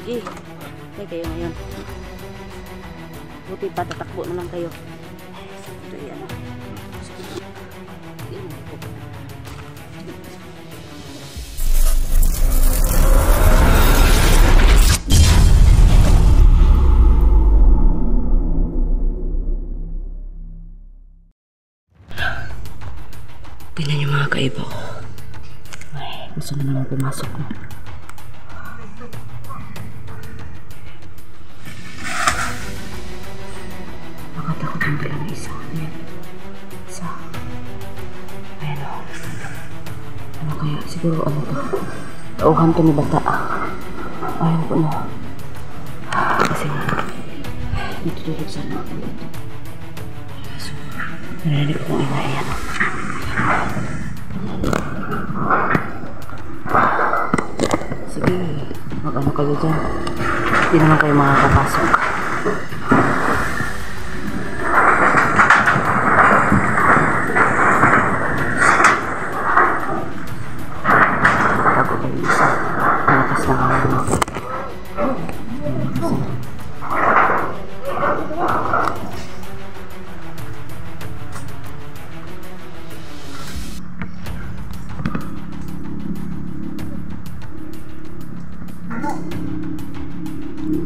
Sige. Okay kayo ngayon. Buti pa, tatakbo na lang kayo. Ito yan. Tingnan niyo mga kaiba ko. Ay, gusto na naman pumasok ko. Nakatakot yung dala ng isa. Ayan. Isa. Ayan o. Ano kaya? Siguro ano to? Tauhan to ni bata. Ayaw ko na. Kasi natutulog sana ako dito. So, narinig ko kung ina. Ayan o. Sige, mag-ano kayo dyan. Hindi naman kayo makakapasok. Tago kayo isa. Malakas na kami natin.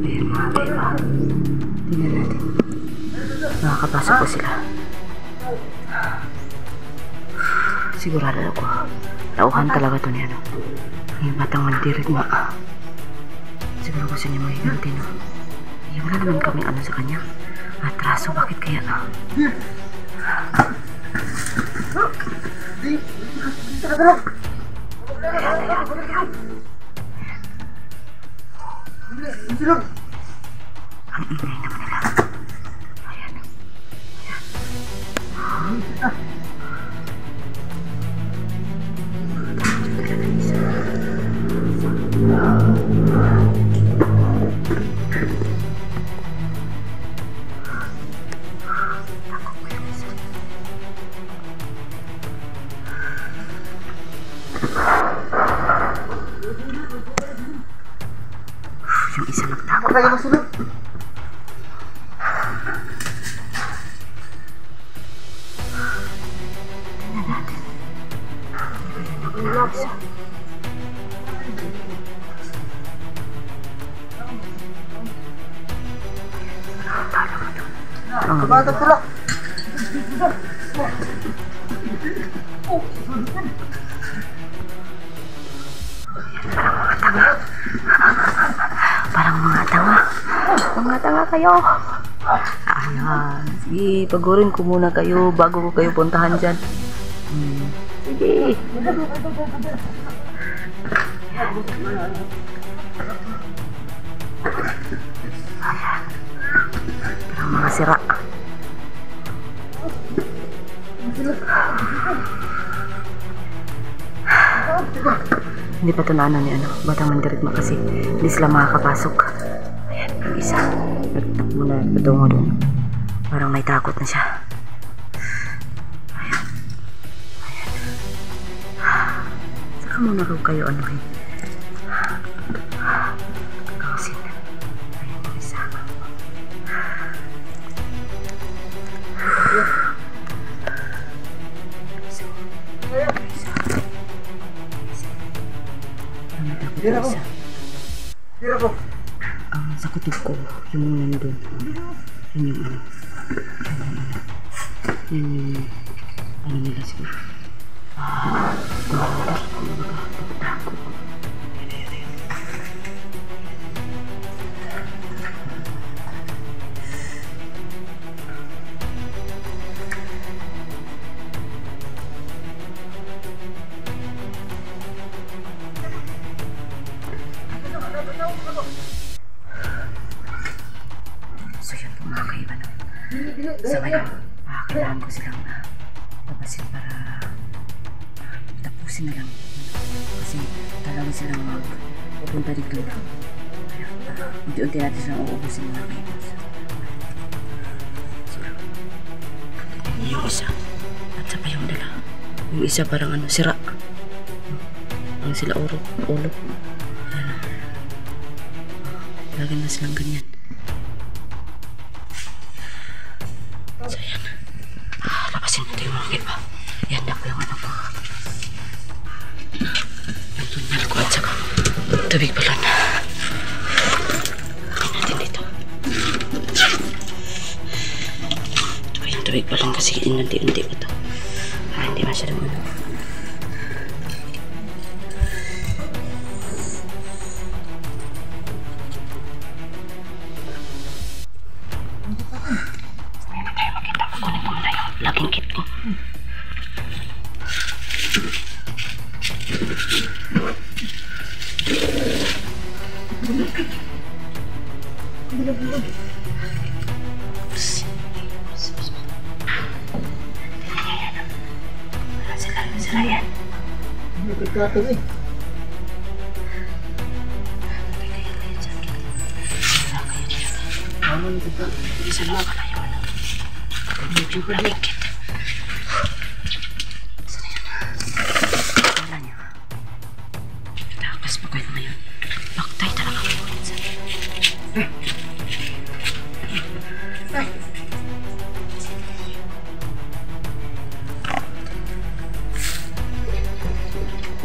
Ayan mga kaiba. Tingnan natin. Nakakapasok po sila. Sigurado ako. Tauhan talaga ito niya, no? Yung batang mandirit mo. Siguro gusto niya mahiganti, no? Wala naman kami ano sa kanya. Atraso, bakit kaya, no? Ang ingay naman nila. Ayan. Yung isa nagtakot. Kaya masunod. Tingnan natin. Ayan ako na isa. Talo mo doon. Kabatag sila. Parang mga tanga. Mga tanga kayo. Ayan. Sige, pagurin ko muna kayo bago ko kayo puntahan dyan. Sige. Ayan. Parang mga sira. Hindi pa ito na ano ni ano, batang mandirit mo kasi hindi sila makakapasok. Ayan, yung isa. Nagtakbo na patungo doon. Parang may takot na siya. Ayan. Ayan. Saka muna raw kayo ano eh. Kausin. Ayan yung isa. Tira po. Tira po. Sa kutob ko, yung nandun. Yun yung ano. Yun yung ano nila siguro. So yun po mga kaiba no. Sa ngayon, kailangan ko silang labasin para tapusin na lang. Kasi talagang silang pupunta dito. Unti-unti natin silang uubusin mga kaiba. Yung isa at sa pa yung dala. Yung isa parang ano, sira. Ang sila ulo. Lagi na silang ganyan. So yan. Labasin natin yung mga kaiba. Yan na ko yung ano ko. Yung tunnel ko at saka tubig balon. Kain natin dito. Ito yung tubig balon kasi inunti-unti pa ito. Hindi masyadong ano. Laging kit ko. Sila yan. Nagkakato eh. Ano nito? Isa lang pala yung ano. Medyo malikit. Saan yan? Wala niyo. Takas pa kayo ngayon. Baktay talaga kayo minsan.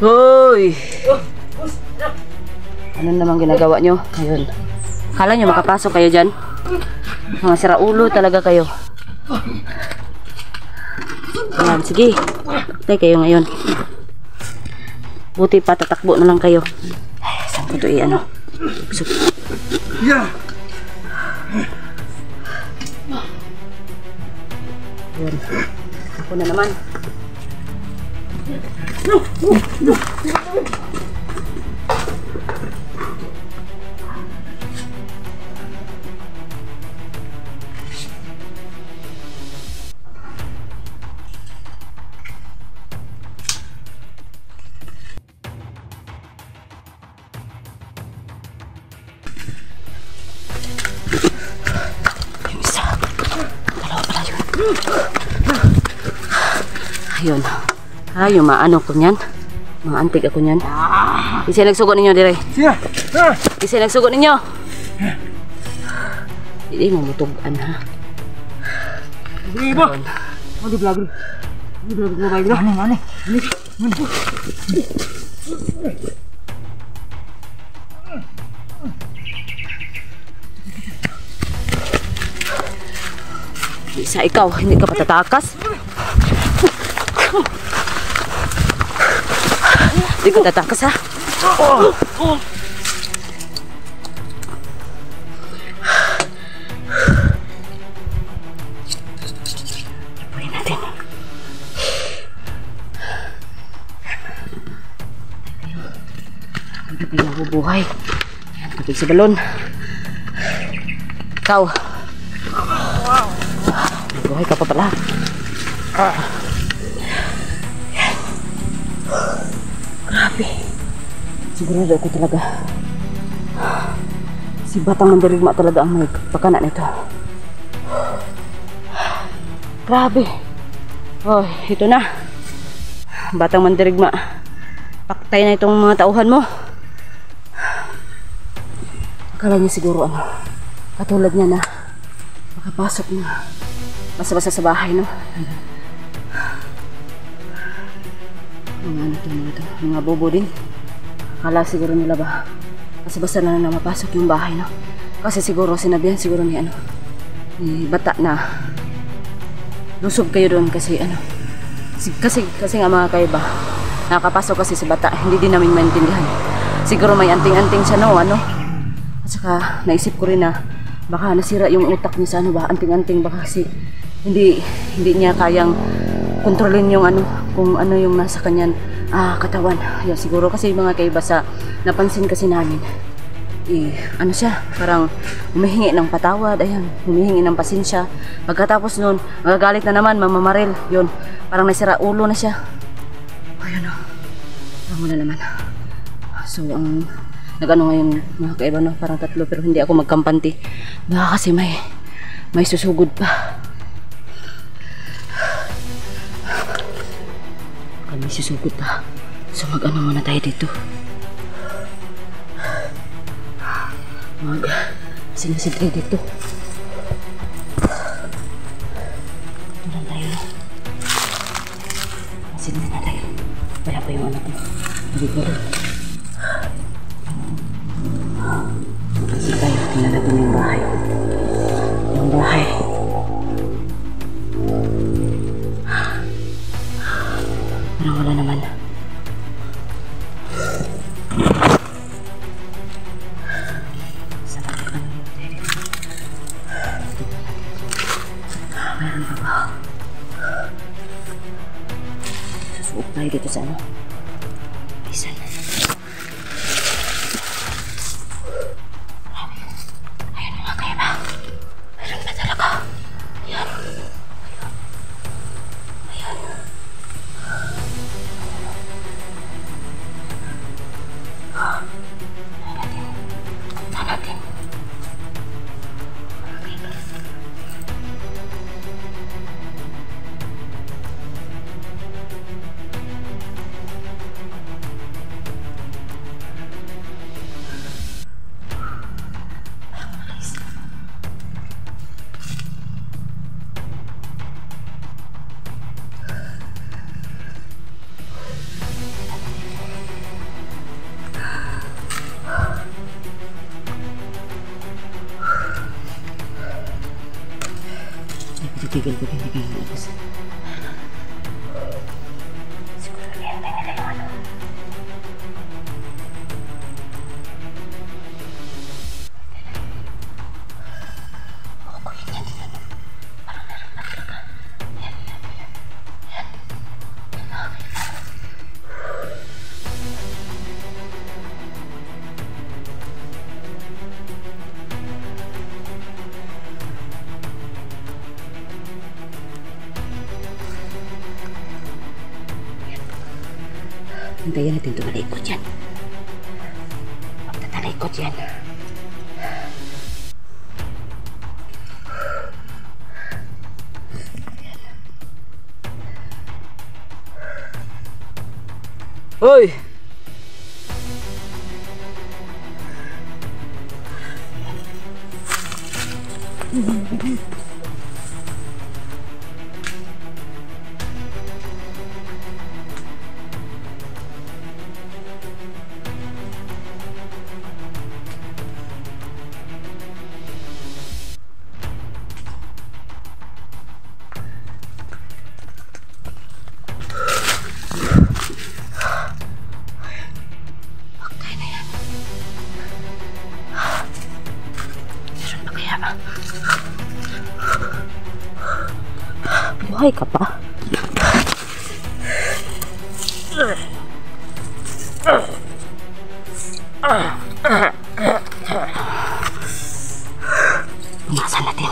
Hoy! Ano namang ginagawa nyo? Ayun. Kala nyo makapasok kayo dyan? Mga siraulo talaga kayo. Ayan, sige. Patay kayo ngayon. Buti pa tatakbo na lang kayo. Ay, saan ko ito ano? Busog. Yeah. Yun. Ako na naman. Ayun. Ay, yung maano ko niyan. Mga antik ako niyan. Isa nagsugo ninyo dire. Isa nagsugo ninyo. Hindi mo mutugan ha. Iba. Ano vlogger? Ano vlogger mo ba ito? Ano? Isa ikaw, hindi ka patatakas. Hindi ko tatakas ha. Tapuin natin. Hindi tayo nabubuhay. Tubig sa balon. Ikaw. Buhay ka pa pala. Grabe. Sigurado ako talaga. Si Batang Mandirigma talaga ang may pakana nito. Grabe. Oh, ito na. Batang Mandirigma. Paktay na itong mga tauhan mo. Akala niya siguro ano. Katulad niya na makapasok na basa-basa sa bahay, no? Mga bobo din. Akala siguro nila ba basa-basa na mapasok yung bahay, no? Kasi siguro sinabihan siguro ni ano, ni Bata na lusob kayo doon kasi ano, kasi nga mga kayo ba nakapasok kasi si Bata, hindi din namin maintindihan. Siguro may anting-anting siya, no? Ano? At saka naisip ko rin na baka nasira yung utak niya sa ano ba, anting-anting baka kasi hindi niya kayang kontrolin yung ano, kung ano yung nasa kanyang katawan. Yeah, siguro kasi mga kaibasa, napansin kasi namin ano siya, parang humihingi ng patawad, ayan, humihingi ng pasensya. Pagkatapos nun, magagalit na naman, mamamaril, yun, parang nasira ulo na siya. Ayun o, tama na naman. So, ang nag-ano ngayon mga kaiba, no? Parang tatlo, pero hindi ako magkampanti. Baka kasi may susugod pa. Kami susugod pa. So mag-ano muna tayo dito. Sinisidri dito. Tulan tayo. Masin na tayo. Wala pa yung anak mo. Balik-balik. Kasi tayo, tingnan natin yung bahay. Yung bahay. Parang wala naman. Meron pa ba? Susuot tayo dito sa ano? Isan. Ayan mga kaiba. Meron pa talaga. Ayan. Ayan. Tignan natin. Titigil ko, hindi kayo nalabas. Siguro nihintay nila yung ano. Kukulit niya dito. Parang meron na talaga. Yan. Yan. Yan nakakita. Hintayin natin tumalikot yan. Pagtatalikot yan. Hoy! Buhay ka pa? Punasan natin.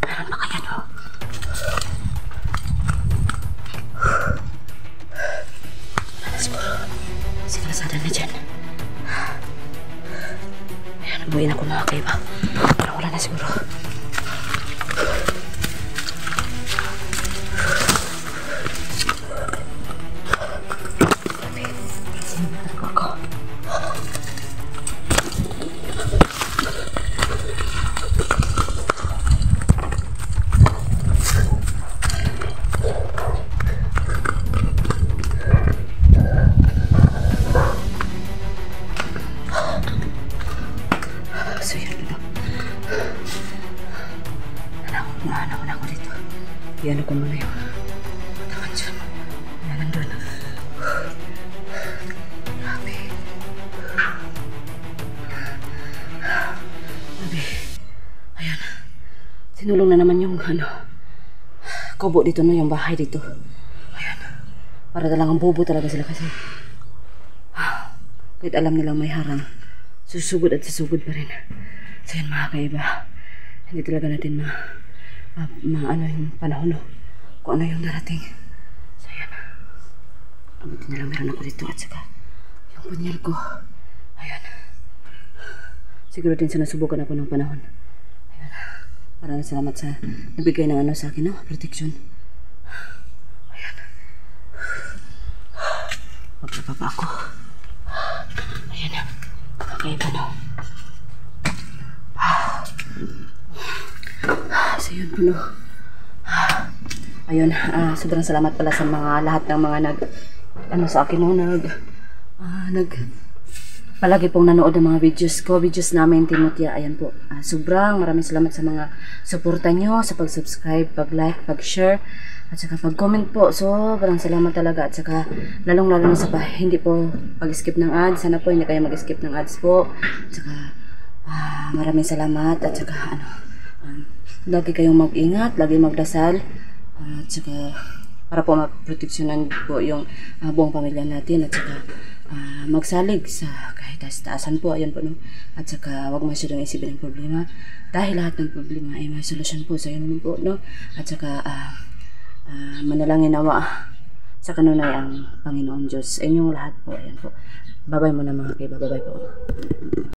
Meron ba kaya no? Sigurasada na dyan. Ayan, buuin ako mga kaiba. Parang wala na siguro. So yun na. Anak ko dito. Iyan ko muna yung matawan dyan. Yan nandun. Grabe. Grabe. Ayan. Sinulong na naman yung kubo dito no, yung bahay dito. Ayan. Para talagang bobo talaga sila kasi kahit alam nilang may harang, susugod at susugod pa rin. So yan mga kaiba, hindi talaga natin ano yung panahon, no? Kung ano yung darating. So yan. Abutin na lang meron ako dito at saka yung punyal ko. Ayan. Siguro din sa nasubukan ako ng panahon. Ayan. Maraming salamat sa nabigay ng ano sa akin, no? Protection. Ayan. Magpapapa ako. Ayan na. Okay ba no? So yun po no. Ayun, sobrang salamat pala sa mga lahat ng mga sa akin no, palagi pong nanood ng mga videos namin, Timothy. Ayan po, sobrang maraming salamat sa mga suporta nyo, sa pag-subscribe, pag-like, pag-share, at saka pag-comment po. Sobrang salamat talaga, at saka lalong-lalo na sa hindi po pag-skip ng ads. Sana po hindi kayo mag-skip ng ads po. At saka maraming salamat, at saka lagi kayong mag-ingat, lagi magdasal, at saka para po maproteksyonan po yung buong pamilya natin, at saka magsalig sa kahit taasan po. Ayan po no. At saka wag masyadong isipin ng problema, dahil lahat ng problema ay may solusyon po sa inyo po no. At saka manalangin nawa sa kanunay ang Panginoon Diyos sa inyong lahat po. Ayan po. Babay mo na mga kay, babay po.